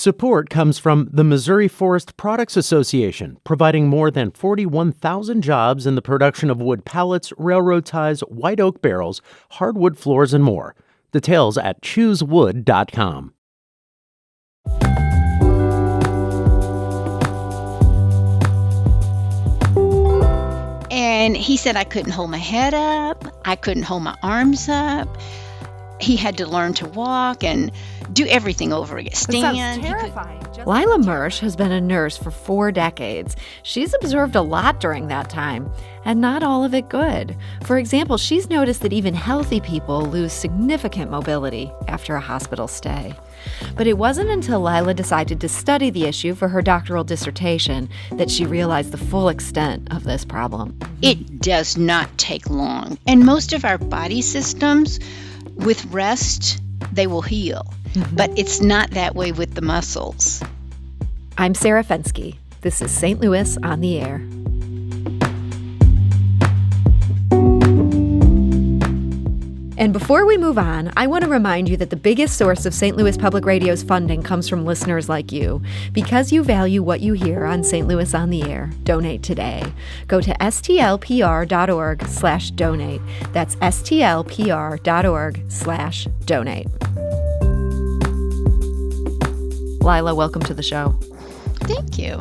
Support comes from the Missouri Forest Products Association, providing more than 41,000 jobs in the production of wood pallets, railroad ties, white oak barrels, hardwood floors, and more. Details at choosewood.com. And he said I couldn't hold my head up, I couldn't hold my arms up. He had to learn to walk and do everything over again. Stand. That sounds terrifying. Lila Moersch has been a nurse for 4 decades. She's observed a lot during that time, and not all of it good. For example, she's noticed that even healthy people lose significant mobility after a hospital stay. But it wasn't until Lila decided to study the issue for her doctoral dissertation that she realized the full extent of this problem. It does not take long. And most of our body systems, with rest, they will heal. But it's not that way with the muscles. I'm Sarah Fenske. This is St. Louis on the Air. And before we move on, I want to remind you that the biggest source of St. Louis Public Radio's funding comes from listeners like you. Because you value what you hear on St. Louis on the Air, donate today. Go to stlpr.org/donate. That's stlpr.org/donate. Lila, welcome to the show. Thank you.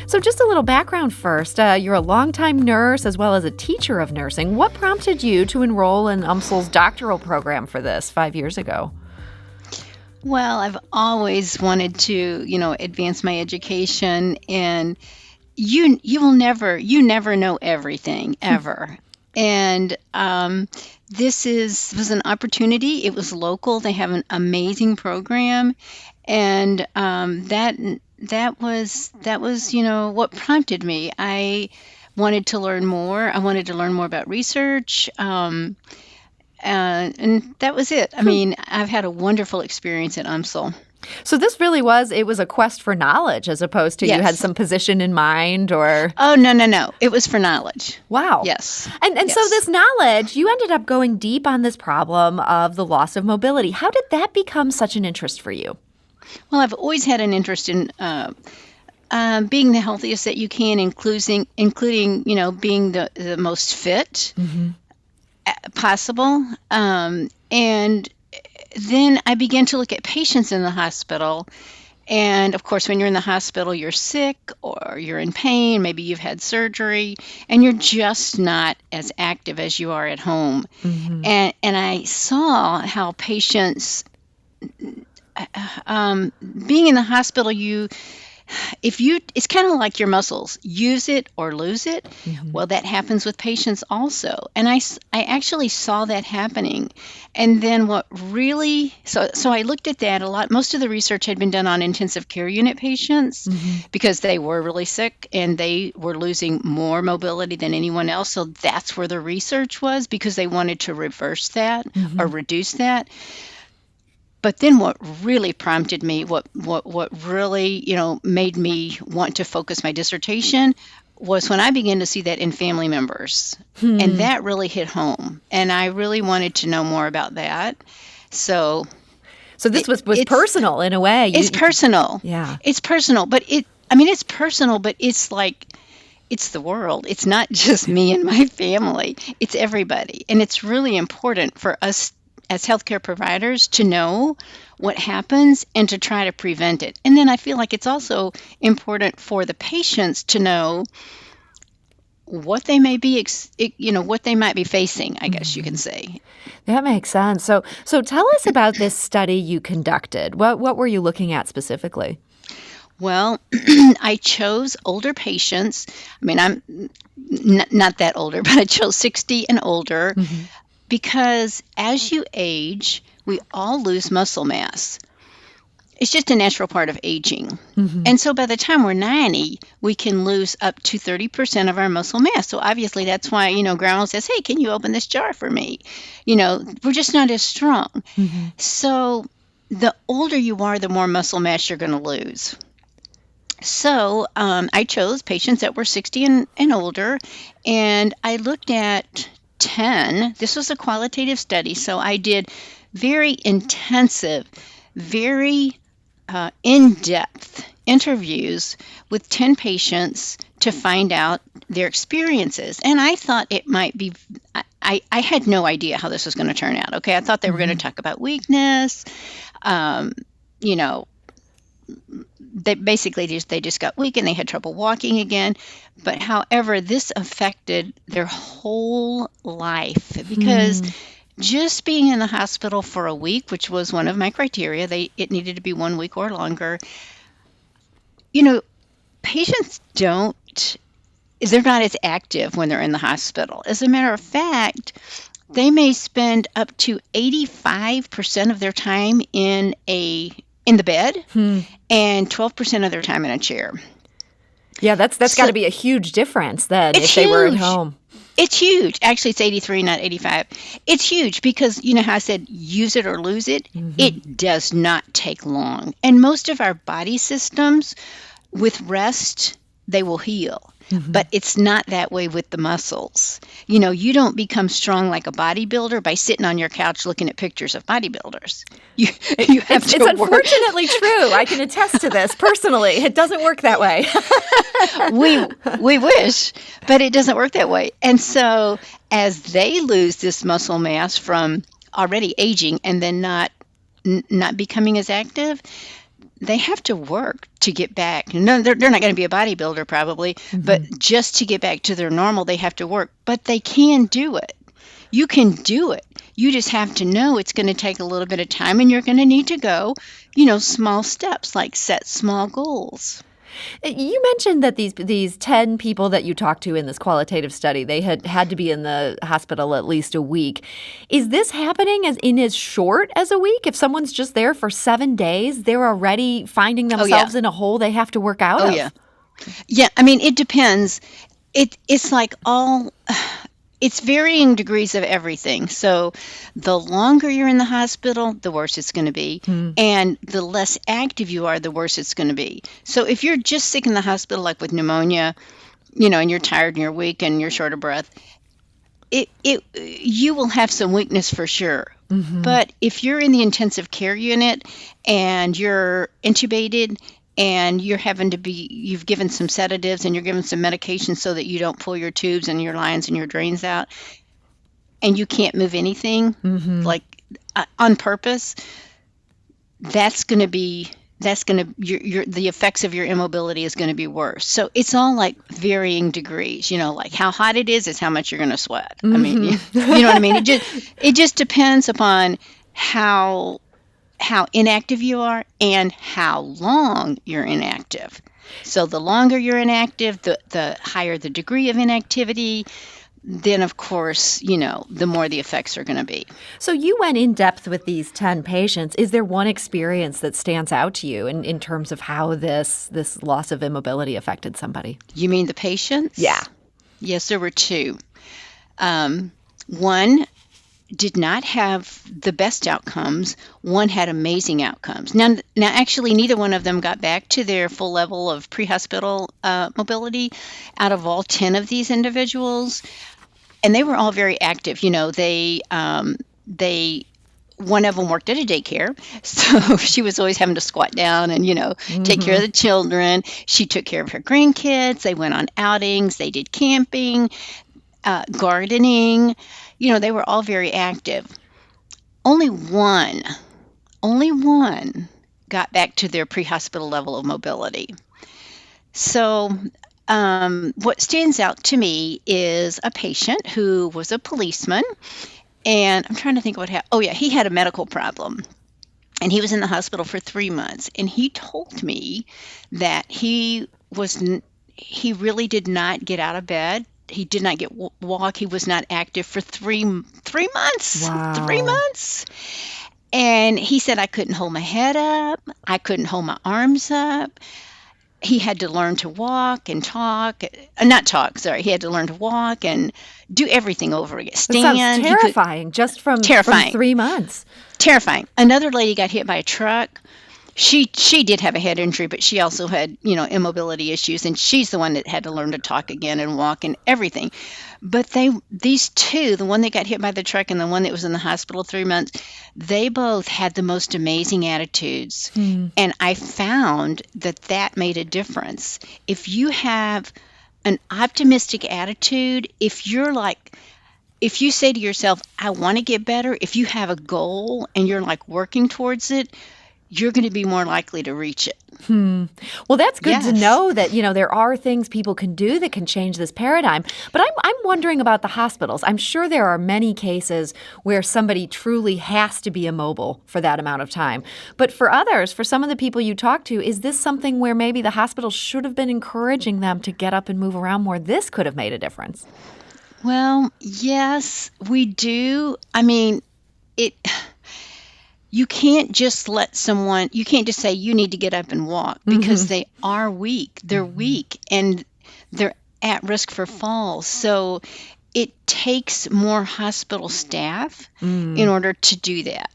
So just a little background first. You're a longtime nurse as well as a teacher of nursing. What prompted you to enroll in UMSL's doctoral program for this 5 years ago? Well, I've always wanted to, advance my education, and you never know everything, ever. And this was an opportunity. It was local. They have an amazing program, and that was what prompted me. I wanted to learn more. I wanted to learn more about research, and that was it. I mean, I've had a wonderful experience at UMSL. So this really was a quest for knowledge as opposed to Yes. You had some position in mind or... Oh, no. It was for knowledge. Wow. Yes. And Yes. so this knowledge, you ended up going deep on this problem of the loss of mobility. How did that become such an interest for you? Well, I've always had an interest in being the healthiest that you can, including being the most fit possible. And then I began to look at patients in the hospital. And of course, when you're in the hospital, you're sick or you're in pain, maybe you've had surgery, and you're just not as active as you are at home. And I saw how patients, being in the hospital, it's kind of like your muscles, use it or lose it. Well, that happens with patients also. And I actually saw that happening. And then so I looked at that a lot. Most of the research had been done on intensive care unit patients because they were really sick and they were losing more mobility than anyone else. So that's where the research was, because they wanted to reverse that or reduce that. But then what really prompted me, what really, made me want to focus my dissertation was when I began to see that in family members. And that really hit home. And I really wanted to know more about that. So this was personal in a way. It's personal. Yeah. It's personal. But it's personal, but it's like, it's the world. It's not just me and my family. It's everybody. And it's really important for us as healthcare providers to know what happens and to try to prevent it. And then I feel like it's also important for the patients to know what they may be, what they might be facing, I guess you can say. That makes sense. So tell us about this study you conducted. What were you looking at specifically? Well, I chose older patients. I mean, I'm not that older, but I chose 60 and older. Because as you age, we all lose muscle mass. It's just a natural part of aging. And so by the time we're 90, we can lose up to 30% of our muscle mass. So obviously that's why, grandma says, hey, can you open this jar for me? We're just not as strong. So the older you are, the more muscle mass you're going to lose. So I chose patients that were 60 and older, and I looked at 10. This was a qualitative study, so I did very intensive, very in-depth interviews with 10 patients to find out their experiences. And I thought it might be, I had no idea how this was going to turn out. Okay. I thought they were going to talk about weakness. You know, they basically they just got weak and they had trouble walking again. But however, this affected their whole life because just being in the hospital for a week, which was one of my criteria, it needed to be 1 week or longer. You know, patients they're not as active when they're in the hospital. As a matter of fact, they may spend up to 85% of their time in the bed and 12% of their time in a chair. Yeah, that's got to be a huge difference then if they were at home. It's huge. Actually, it's 83, not 85. It's huge because, you know how I said use it or lose it? It does not take long. And most of our body systems, with rest, they will heal. But it's not that way with the muscles. You know, you don't become strong like a bodybuilder by sitting on your couch looking at pictures of bodybuilders. You have to It's unfortunately true. I can attest to this personally. It doesn't work that way. we wish, but it doesn't work that way. And so as they lose this muscle mass from already aging and then not becoming as active, they have to work to get back. No, they're not going to be a bodybuilder probably, but just to get back to their normal, they have to work. But they can do it. You can do it. You just have to know it's going to take a little bit of time and you're going to need to go, you know, small steps, like set small goals. You mentioned that these 10 people that you talked to in this qualitative study, they had to be in the hospital at least a week. Is this happening as short as a week? If someone's just there for 7 days, they're already finding themselves in a hole they have to work out of? Yeah, I mean, it depends. It's like it's varying degrees of everything. So the longer you're in the hospital, the worse it's going to be. And the less active you are, the worse it's going to be. So if you're just sick in the hospital, like with pneumonia, you know, and you're tired and you're weak and you're short of breath, you will have some weakness for sure. But if you're in the intensive care unit and you're intubated and you've given some sedatives and you're given some medication so that you don't pull your tubes and your lines and your drains out, and you can't move anything like on purpose, the effects of your immobility is going to be worse. So it's all like varying degrees, you know, like how hot it is how much you're going to sweat. I mean, you know what I mean? It just depends upon how inactive you are and how long you're inactive. So the longer you're inactive, the higher the degree of inactivity, then of course, you know, the more the effects are going to be. So you went in depth with these 10 patients. Is there one experience that stands out to you in terms of how this loss of immobility affected somebody? You mean the patients? Yeah. Yes, there were two. One did not have the best outcomes. One had amazing outcomes. Now, actually, neither one of them got back to their full level of pre-hospital mobility out of all 10 of these individuals. And they were all very active. You know, one of them worked at a daycare, so she was always having to squat down and, you know, take care of the children. She took care of her grandkids. They went on outings. They did camping, gardening. You know, they were all very active. Only one got back to their pre-hospital level of mobility. So what stands out to me is a patient who was a policeman, and I'm trying to think what happened. Oh, yeah, he had a medical problem, and he was in the hospital for 3 months, and he told me that he really did not get out of bed. He did not walk. He was not active for 3 months. Wow. 3 months. And he said, I couldn't hold my head up. I couldn't hold my arms up. He had to learn to walk and talk. Not talk, sorry. He had to learn to walk and do everything over again. Stand. That sounds terrifying, just from 3 months. Terrifying. Another lady got hit by a truck. She did have a head injury, but she also had, immobility issues, and she's the one that had to learn to talk again and walk and everything. But these two, the one that got hit by the truck and the one that was in the hospital 3 months, they both had the most amazing attitudes. And I found that made a difference. If you have an optimistic attitude, if you say to yourself, I want to get better, if you have a goal and you're like working towards it, you're going to be more likely to reach it. Well, that's good to Yes. know that, there are things people can do that can change this paradigm. But I'm wondering about the hospitals. I'm sure there are many cases where somebody truly has to be immobile for that amount of time. But for others, for some of the people you talk to, is this something where maybe the hospital should have been encouraging them to get up and move around more? This could have made a difference. Well, yes, we do. I mean, you can't just you can't just say you need to get up and walk, because they are weak. They're weak and they're at risk for falls. So it takes more hospital staff in order to do that.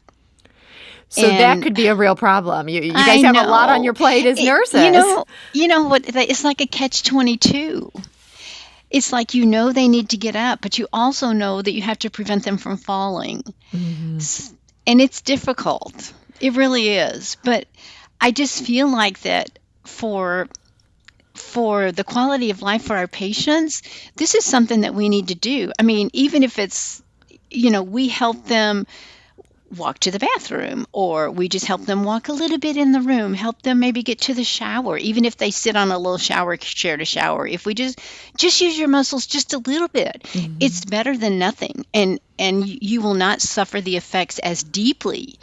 So that And could be a real problem. You I guys have a lot on know. your plate as nurses. You know what? It's like a catch-22. It's like they need to get up, but you also know that you have to prevent them from falling. And it's difficult. It really is. But I just feel like that for the quality of life for our patients, this is something that we need to do. I mean, even if it's, we help them walk to the bathroom, or we just help them walk a little bit in the room, help them maybe get to the shower, even if they sit on a little shower chair to shower. If we just use your muscles just a little bit, it's better than nothing. And you will not suffer the effects as deeply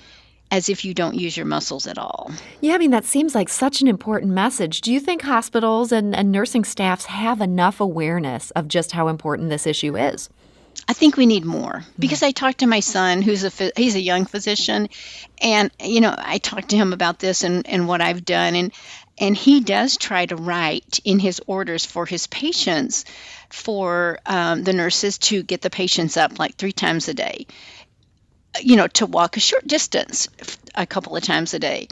as if you don't use your muscles at all. Yeah, I mean, that seems like such an important message. Do you think hospitals and nursing staffs have enough awareness of just how important this issue is? I think we need more, because I talked to my son, he's a young physician, and I talked to him about this and what I've done, and he does try to write in his orders for his patients for the nurses to get the patients up like 3 times a day, to walk a short distance a couple of times a day.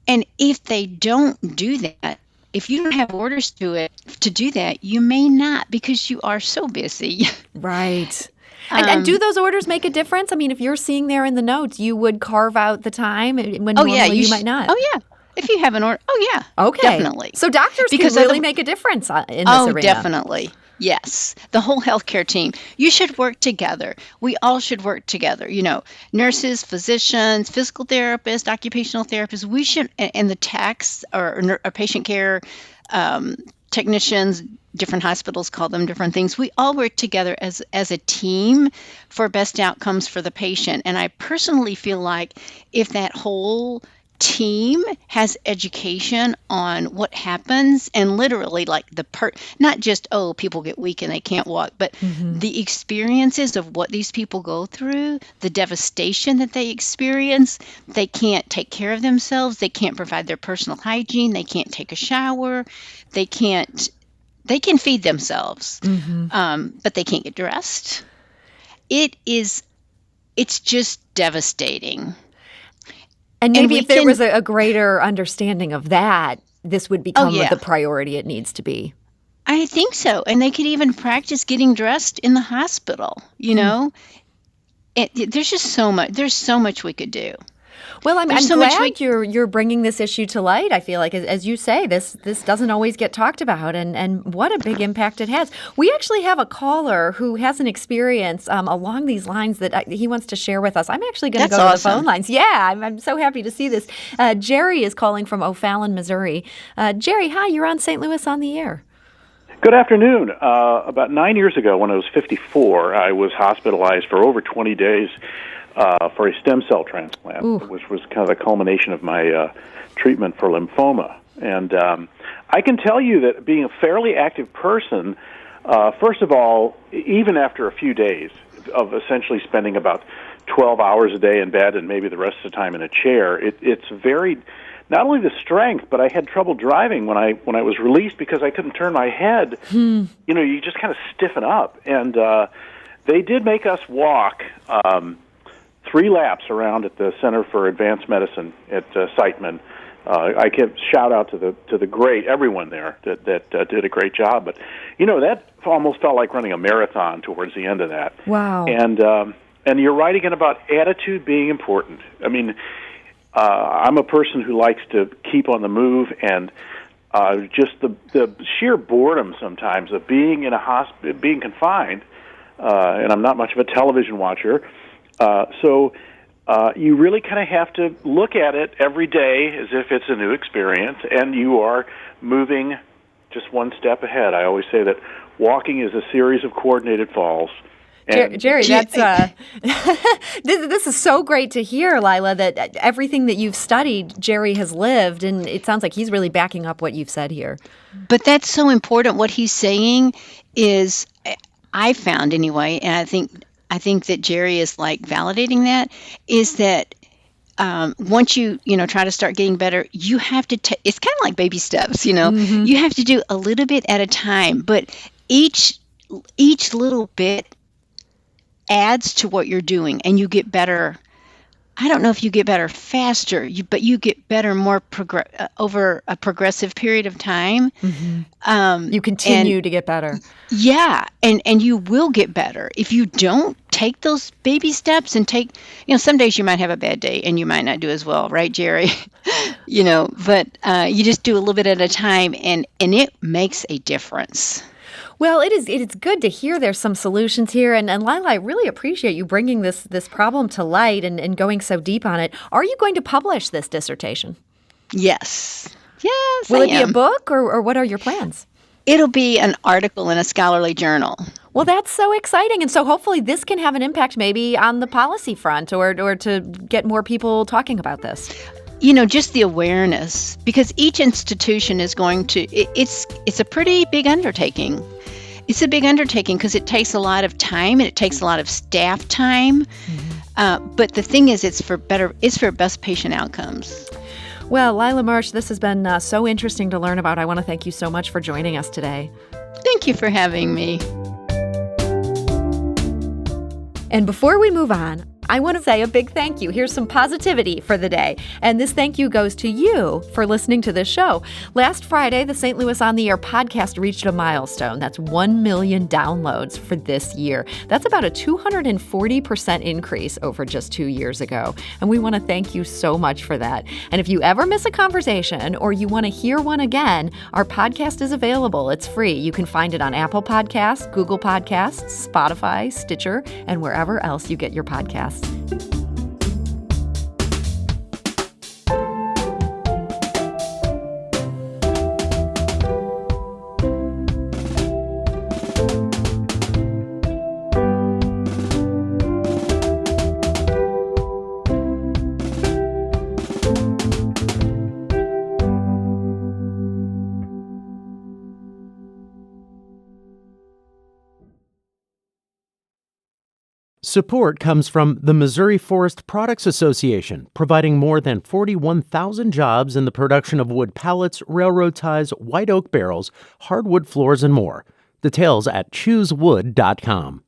And if they don't do that, if you don't have orders to do that, you may not, because you are so busy. Right. And do those orders make a difference? I mean, if you're seeing there in the notes, you would carve out the time when normally you might not. Oh, yeah. If you have an order. Oh, yeah. Okay. Definitely. So doctors can really make a difference in this arena. Definitely. Yes. The whole healthcare team. You should work together. We all should work together. Nurses, physicians, physical therapists, occupational therapists. We should, and the techs or patient care technicians, different hospitals call them different things. We all work together as a team for best outcomes for the patient. And I personally feel like if that whole team has education on what happens, and literally like not just, people get weak and they can't walk, but the experiences of what these people go through, the devastation that they experience. They can't take care of themselves. They can't provide their personal hygiene. They can't take a shower. They can feed themselves, but they can't get dressed. It's just devastating. And maybe if there was a greater understanding of that, this would become the priority it needs to be. I think so. And they could even practice getting dressed in the hospital, There's just so much. There's so much we could do. Well, I'm glad you're bringing this issue to light. I feel like, as you say, this doesn't always get talked about, and what a big impact it has. We actually have a caller who has an experience along these lines that he wants to share with us. I'm actually going to go to the phone lines. Yeah, I'm so happy to see this. Jerry is calling from O'Fallon, Missouri. Jerry, hi, you're on St. Louis on the Air. Good afternoon. About 9 years ago, when I was 54, I was hospitalized for over 20 days for a stem cell transplant, which was kind of the culmination of my treatment for lymphoma. And I can tell you that being a fairly active person, first of all, even after a few days of essentially spending about 12 hours a day in bed and maybe the rest of the time in a chair, it's very, not only the strength, but I had trouble driving when I was released because I couldn't turn my head. You just kind of stiffen up. And they did make us walk 3 laps around at the Center for Advanced Medicine at Siteman I give shout out to the great everyone there that did a great job. But that almost felt like running a marathon towards the end of that. Wow. And you're right again about attitude being important. I mean, I'm a person who likes to keep on the move, and just the sheer boredom sometimes of being in a hospital, being confined. And I'm not much of a television watcher, so you really kind of have to look at it every day as if it's a new experience, and you are moving just one step ahead. I always say that walking is a series of coordinated falls. Jerry, that's this is so great to hear, Lila, that everything that you've studied, Jerry has lived, and it sounds like he's really backing up what you've said here. But that's so important. What he's saying is, I found anyway, and I think that Jerry is like validating that, is that once you try to start getting better, you have to it's kind of like baby steps, Mm-hmm. You have to do a little bit at a time, but each little bit adds to what you're doing, and you get better. I don't know if you get better faster, but you get better more over a progressive period of time. Mm-hmm. You continue to get better. Yeah, and you will get better if you don't take those baby steps and take. Some days you might have a bad day and you might not do as well, right, Jerry? But you just do a little bit at a time, and it makes a difference. Well, it is good to hear there's some solutions here. And Lila, I really appreciate you bringing this problem to light and going so deep on it. Are you going to publish this dissertation? Yes. Will I it am. be a book, or what are your plans? It'll be an article in a scholarly journal. Well, that's so exciting. And so hopefully this can have an impact maybe on the policy front or to get more people talking about this. Just the awareness, because each institution is going to, it's a pretty big undertaking. It's a big undertaking because it takes a lot of time and it takes a lot of staff time. Mm-hmm. But the thing is, it's for best patient outcomes. Well, Lila Moersch, this has been so interesting to learn about. I want to thank you so much for joining us today. Thank you for having me. And before we move on, I want to say a big thank you. Here's some positivity for the day. And this thank you goes to you for listening to this show. Last Friday, the St. Louis On the Air podcast reached a milestone. That's 1 million downloads for this year. That's about a 240% increase over just 2 years ago. And we want to thank you so much for that. And if you ever miss a conversation or you want to hear one again, our podcast is available. It's free. You can find it on Apple Podcasts, Google Podcasts, Spotify, Stitcher, and wherever else you get your podcasts. Support comes from the Missouri Forest Products Association, providing more than 41,000 jobs in the production of wood pallets, railroad ties, white oak barrels, hardwood floors, and more. Details at choosewood.com.